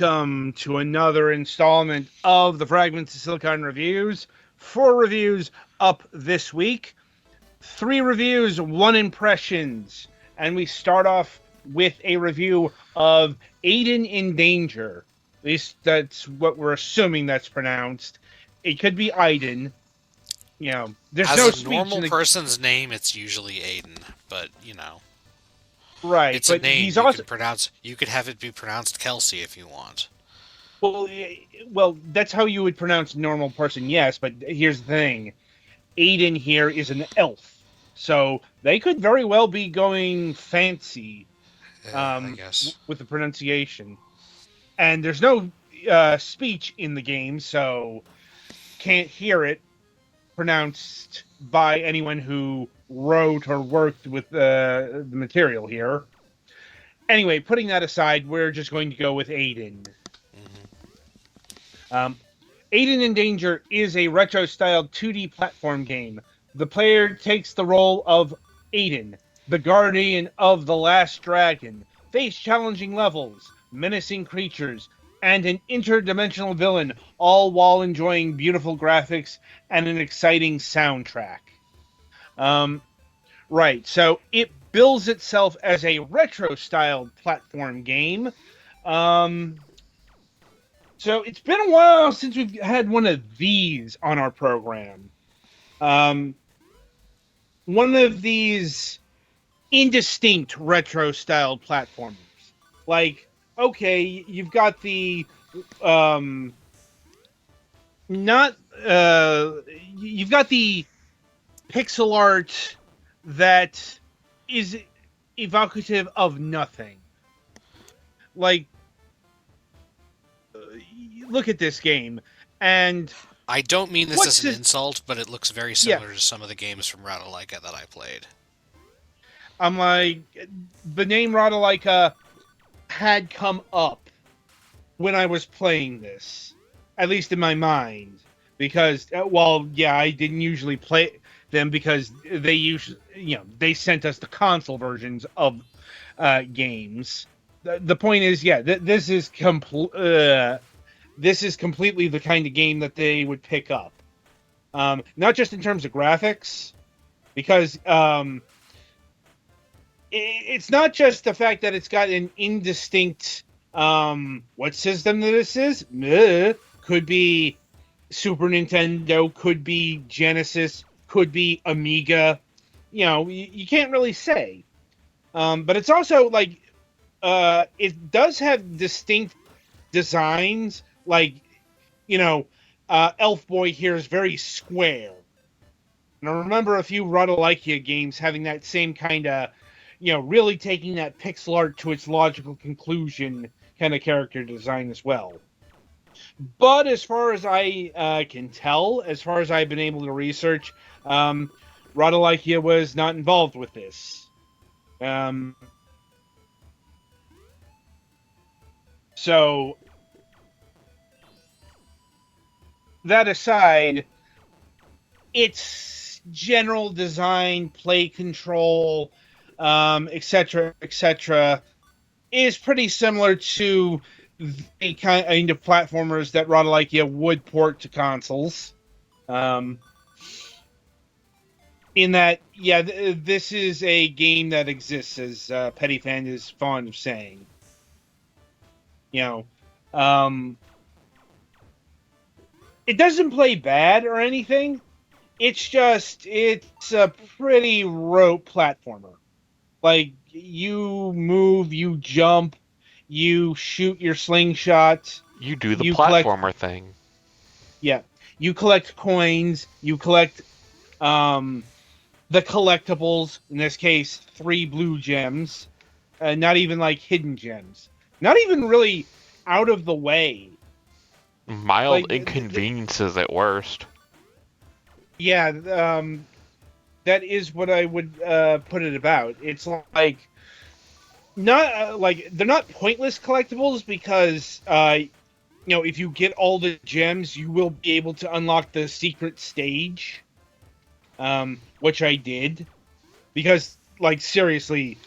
welcome to another installment of the Fragments of Silicon Reviews. 4 reviews up this week, 3 reviews, 1 impressions, and we start off with a review of Aidan in Danger. At least that's what we're assuming that's pronounced. It could be Aidan. You know, there's no As a speech in normal the... person's name, it's usually Aidan, but Right, it's a but name he's you also... can pronounce. You could have it be pronounced Kelsey if you want. Well, that's how you would pronounce normal person, yes, but here's the thing. Aidan here is an elf, so they could very well be going fancy I guess. with the pronunciation. And there's no speech in the game, so can't hear it pronounced by anyone who wrote or worked with the material here. Anyway, putting that aside, we're just going to go with Aidan. Aidan in Danger is a retro-styled 2D platform game. The player takes the role of Aidan, the guardian of the last dragon, face challenging levels, menacing creatures, and an interdimensional villain, all while enjoying beautiful graphics and an exciting soundtrack. Right, so it bills itself as a retro-styled platform game. So it's been a while since we've had one of these on our program. One of these indistinct retro-styled platformers. Like, okay, you've got the you've got the pixel art that is evocative of nothing. Like, look at this game, and I don't mean this what's as an this? insult, but it looks very Yeah, similar to some of the games from Radalaika that I played. I'm like, the name Rodalaika had come up when I was playing this, at least in my mind, because I didn't usually play them because they usually, they sent us the console versions of games. The point is, this is completely the kind of game that they would pick up, not just in terms of graphics, because it's not just the fact that it's got an indistinct what system this is. Could be Super Nintendo, could be Genesis, could be Amiga. You can't really say. But it's also like it does have distinct designs. Like, Elf Boy here is very square. And I remember a few Rodalikia games having that same kind of, really taking that pixel art to its logical conclusion kind of character design as well. But as far as I can tell, as far as I've been able to research, Rodalikia was not involved with this. So, that aside, its general design, play control, etc., is pretty similar to the kind of platformers that Rodalikia would port to consoles. In that, this is a game that exists, as Petty Fan is fond of saying. It doesn't play bad or anything. It's a pretty rote platformer. Like, you move, you jump, you shoot your slingshot. You do the You collect, platformer thing. you collect coins, you collect the collectibles, in this case, 3 blue gems, not even like hidden gems. Not even really out of the way. Mild Like, inconveniences at worst. that is what I would put it about. It's like, not like, they're not pointless collectibles because if you get all the gems, you will be able to unlock the secret stage, which I did, because, like, seriously,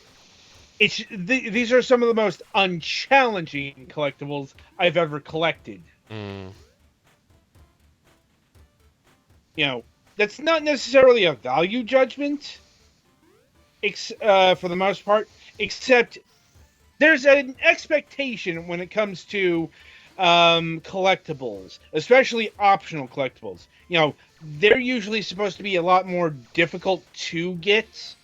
these are some of the most unchallenging collectibles I've ever collected. Mm. That's not necessarily a value judgment, for the most part, except there's an expectation when it comes to collectibles, especially optional collectibles. They're usually supposed to be a lot more difficult to get.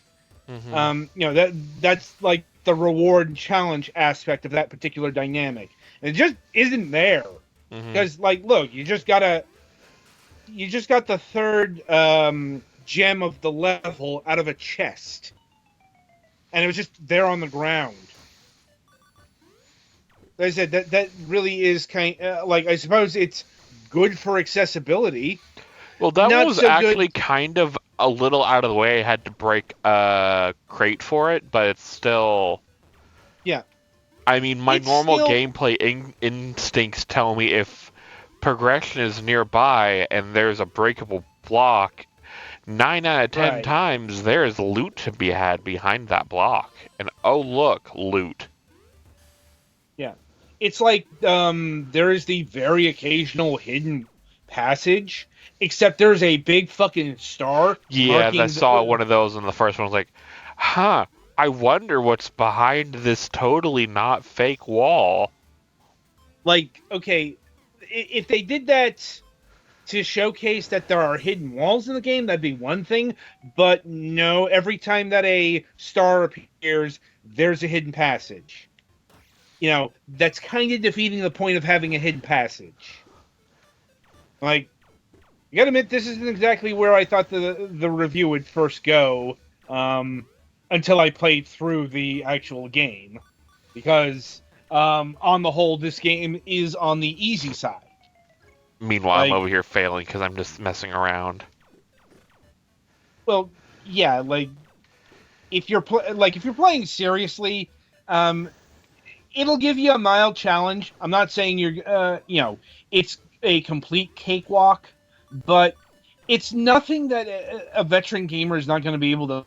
That's like the reward and challenge aspect of that particular dynamic. And it just isn't there. Because, look, you just got the third gem of the level out of a chest, and it was just there on the ground. Like I said, that really is I suppose it's good for accessibility. Well, that Not was so actually good. kind of a little out of the way. I had to break a crate for it, but it's still... Yeah. I mean, my It's normal still... gameplay instincts tell me if progression is nearby and there's a breakable block, 9 out of 10 Right. times there's loot to be had behind that block. And oh look, loot. Yeah. It's like there is the very occasional hidden passage, except there's a big fucking star Yeah, I marking saw one of those in the first one. I was like, huh, I wonder what's behind this totally not fake wall. Like, okay, if they did that to showcase that there are hidden walls in the game, that'd be one thing. But no, every time that a star appears, there's a hidden passage. That's kind of defeating the point of having a hidden passage. Like, you gotta admit, this isn't exactly where I thought the review would first go, until I played through the actual game. Because, on the whole, this game is on the easy side. Meanwhile, I'm over here failing because I'm just messing around. Well, yeah, if you're playing seriously, it'll give you a mild challenge. I'm not saying it's a complete cakewalk, but it's nothing that a veteran gamer is not going to be able to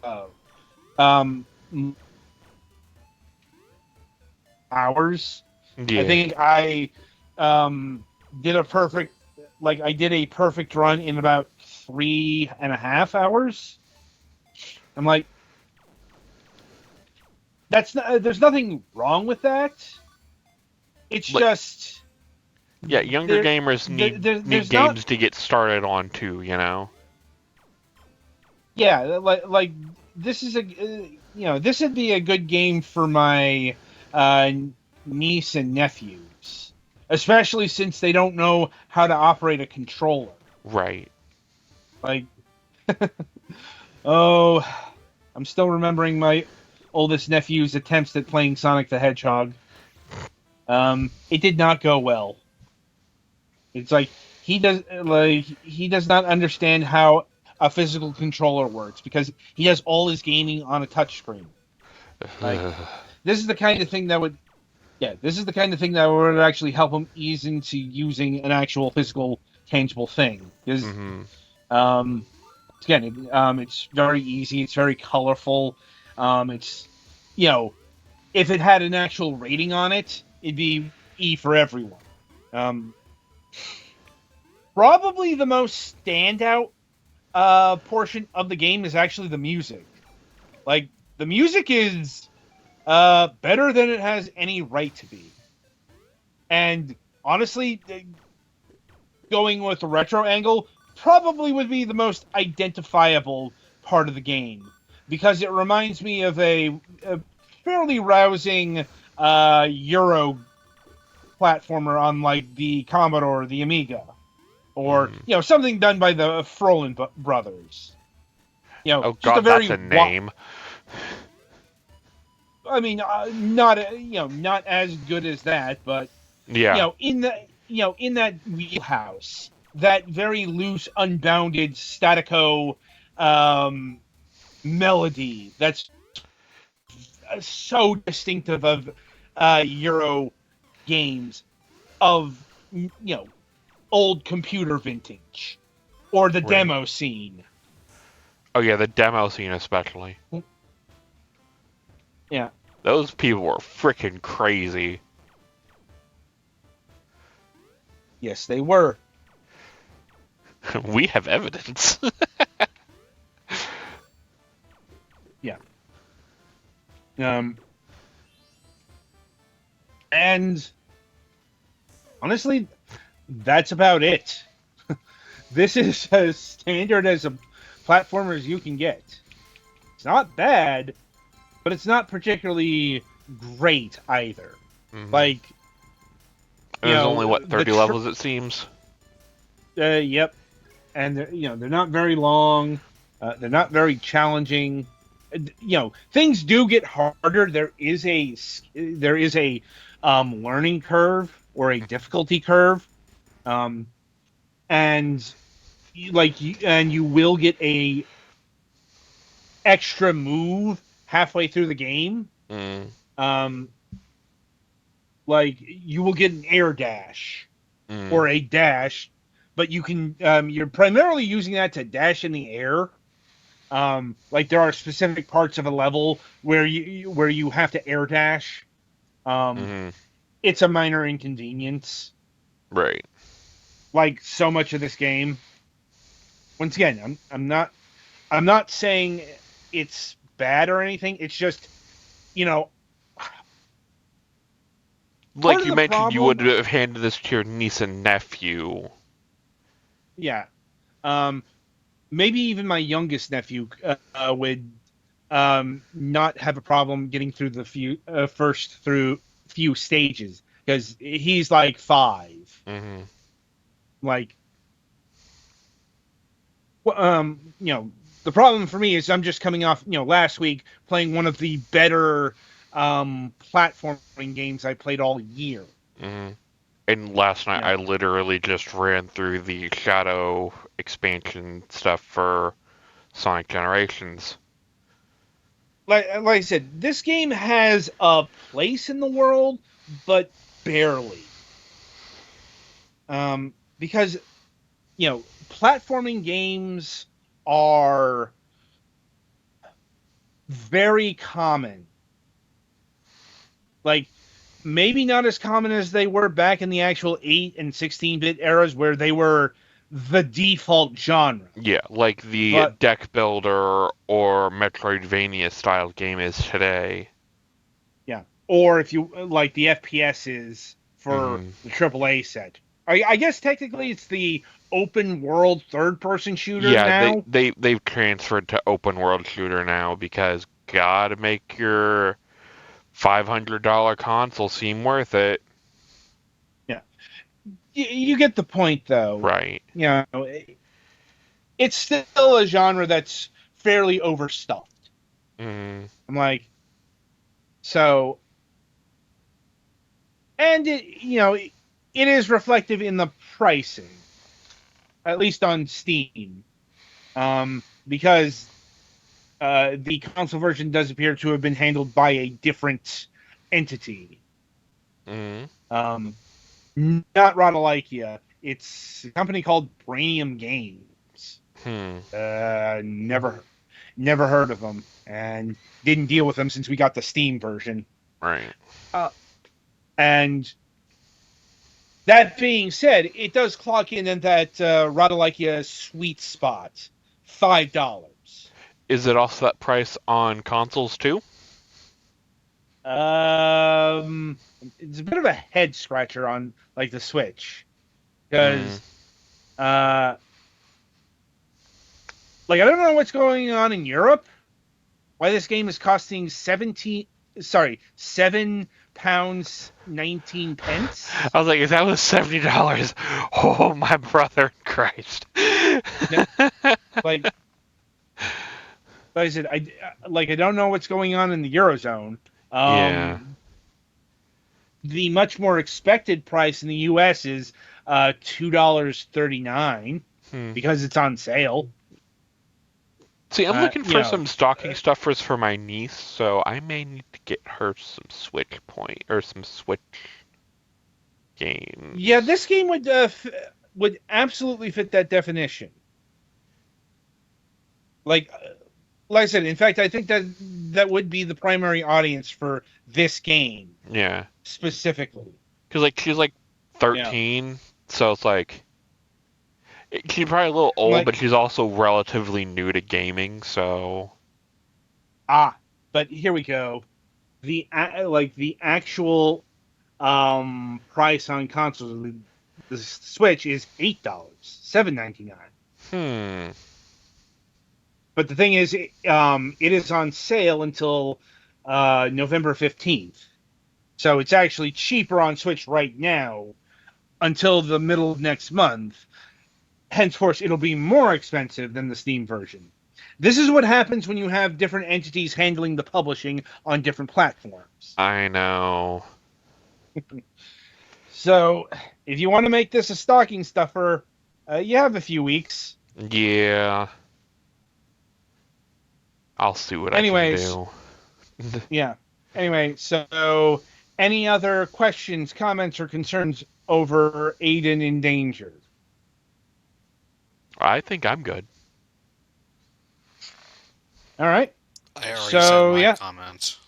hours. Yeah. I think I did a perfect run in about 3.5 hours. I'm like, there's nothing wrong with that. It's just... Yeah, younger gamers need games to get started on too, Yeah, this is this would be a good game for my niece and nephews, especially since they don't know how to operate a controller. Right. Like, oh, I'm still remembering my oldest nephew's attempts at playing Sonic the Hedgehog. It did not go well. It's like he does not understand how a physical controller works because he does all his gaming on a touchscreen. Like, this is the kind of thing that would actually help him ease into using an actual physical, tangible thing. Because, again, it's very easy. It's very colorful. It's, if it had an actual rating on it, it'd be E for everyone. Probably the most standout portion of the game is actually the music. Like, the music is better than it has any right to be. And honestly, going with the retro angle probably would be the most identifiable part of the game, because it reminds me of a fairly rousing Euro platformer on like the Commodore or the Amiga, or something done by the Frolin brothers. Oh god, that's a name. I mean, not as good as that, but yeah, in that wheelhouse, that very loose, unbounded statico melody that's so distinctive of Euro games of old computer vintage, or the demo scene. Oh yeah, the demo scene especially. Yeah, Those people were freaking crazy. Yes, they were. We have evidence. Yeah. And honestly, that's about it. This is as standard as a platformer as you can get. It's not bad, but it's not particularly great either. Like, There's only, what, 30 levels, it seems? Yep. And they're not very long. They're not very challenging. Things do get harder. There is a learning curve or a difficulty curve, and you will get a extra move halfway through the game. Um, like you will get an air dash or a dash, but you're primarily using that to dash in the air. Like there are specific parts of a level where you have to air dash. It's a minor inconvenience. Right. Like so much of this game. Once again, I'm not saying it's bad or anything. It's just, like you mentioned, you would have handed this to your niece and nephew. Yeah. Maybe even my youngest nephew would not have a problem getting through the first few stages because he's like 5. Like, the problem for me is I'm just coming off, last week playing one of the better platforming games I played all year. And last night I literally just ran through the Shadow expansion stuff for Sonic Generations. Like I said, this game has a place in the world, but barely. Because platforming games are very common. Like, maybe not as common as they were back in the actual 8 and 16-bit eras where they were the default genre. Yeah, like the deck builder or Metroidvania style game is today. Yeah. Or if you like the FPS is for the AAA set. I guess technically it's the open world third-person shooter now. They've transferred to open world shooter now because gotta make your $500 console seem worth it. Yeah, you get the point though, right? It's still a genre that's fairly overstuffed. I'm like, so, and it is reflective in the pricing, at least on Steam. Because the console version does appear to have been handled by a different entity. Not Rodalikia. It's a company called Brainium Games. Never heard of them, and didn't deal with them since we got the Steam version. Right. And that being said, it does clock in that Rodalikia sweet spot, $5. Is it also that price on consoles too? It's a bit of a head scratcher on like the Switch, because like I don't know what's going on in Europe. Why this game is costing £7.19. I was like, if that was $70, oh my brother in Christ! Like I said, I don't know what's going on in the Eurozone. The much more expected price in the U.S. is $2.39 because it's on sale. See, I'm looking for some stocking stuffers for my niece, so I may need to get her some Switch games. Yeah, this game would absolutely fit that definition. Like I said, in fact, I think that that would be the primary audience for this game Yeah. specifically. Because, like, she's, like, 13, so it's like... She's probably a little old, Like- but she's also relatively new to gaming, so... But here we go. The actual price on consoles, the Switch is $8, $7.99. But the thing is, it is on sale until November 15th. So it's actually cheaper on Switch right now until the middle of next month. Henceforth, it'll be more expensive than the Steam version. This is what happens when you have different entities handling the publishing on different platforms. I know. So, if you want to make this a stocking stuffer, you have a few weeks. Yeah. I'll see what Anyways, I can do. Yeah. Anyway, so any other questions, comments, or concerns over Aidan in Danger? I think I'm good. All right. I already So, said my yeah. comments.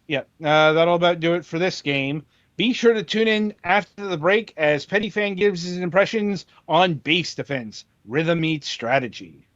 Yeah, that'll about do it for this game. Be sure to tune in after the break as Petty Fan gives his impressions on Base Defense, Rhythm Meets Strategy.